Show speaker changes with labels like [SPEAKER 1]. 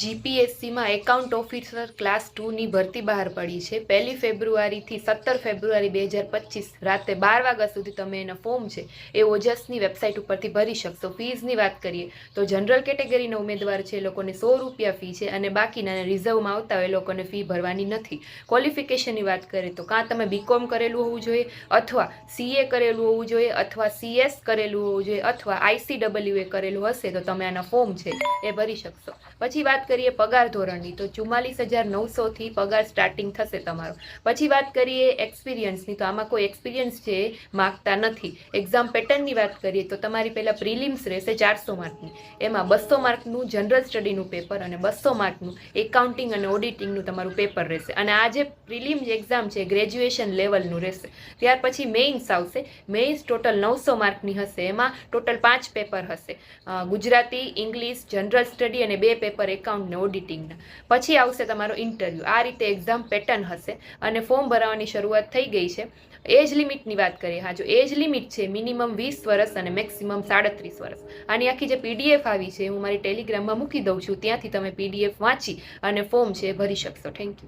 [SPEAKER 1] જીપીએસસીમાં account officer class 2ની ભરતી બહાર પડી છે. 1 ફેબ્રુઆરીથી 17 ફેબ્રુઆરી 2025 રાતે 12 વાગ્યા સુધી તમે એના ફોર્મ છે એ ઓજસની વેબસાઇટ ઉપરથી ભરી શકશો. ફીઝની વાત કરીએ તો જનરલ કેટેગરીના ઉમેદવાર છે એ લોકોને 100 રૂપિયા ફી છે અને બાકીના રિઝર્વમાં આવતા હોય એ લોકોને ફી ભરવાની નથી. ક્વોલિફિકેશનની વાત કરીએ તો કાં તમે બીકોમ કરેલું હોવું જોઈએ અથવા સીએ કરેલું હોવું જોઈએ અથવા સીએસ કરેલું હોવું જોઈએ અથવા ICWA કરેલું હશે તો તમે આના ફોર્મ છે એ ભરી શકશો. પછી વાત કરીએ પગાર ધોરણની તો 44,900થી પગાર સ્ટાર્ટિંગ થશે તમારો. પછી વાત કરીએ એક્સપિરિયન્સની તો આમાં કોઈ એક્સપિરિયન્સ છે એ માગતા નથી. એક્ઝામ પેટર્નની વાત કરીએ તો તમારી પહેલાં પ્રિલિમ્સ રહેશે 400 માર્કની, એમાં 200 માર્કનું જનરલ સ્ટડીનું પેપર અને 200 માર્કનું એકાઉન્ટિંગ અને ઓડિટિંગનું તમારું પેપર રહેશે. અને આ જે પ્રિલિમ્સ એક્ઝામ છે ગ્રેજ્યુએશન લેવલનું રહેશે. ત્યાર પછી મેઇન્સ આવશે. મેઇન્સ ટોટલ 900 માર્કની હશે, એમાં ટોટલ 5 પેપર હશે, ગુજરાતી, ઇંગ્લિશ, જનરલ સ્ટડી અને 2 પેપર એકાઉન્ટ ને ઓડિટિંગના. પછી આવશે તમારો ઇન્ટરવ્યૂ. આ રીતે એક્ઝામ પેટર્ન હશે અને ફોર્મ ભરવાની શરૂઆત થઈ ગઈ છે. એજ લિમિટની વાત કરીએ, હા, જો એજ લિમિટ છે મિનિમમ 20 વર્ષ અને મેક્સિમમ 37 વર્ષ. આની આખી જે PDF આવી છે હું મારી ટેલિગ્રામમાં મૂકી દઉં છું, ત્યાંથી તમે PDF વાંચી અને ફોર્મ છે ભરી શકશો. Thank you.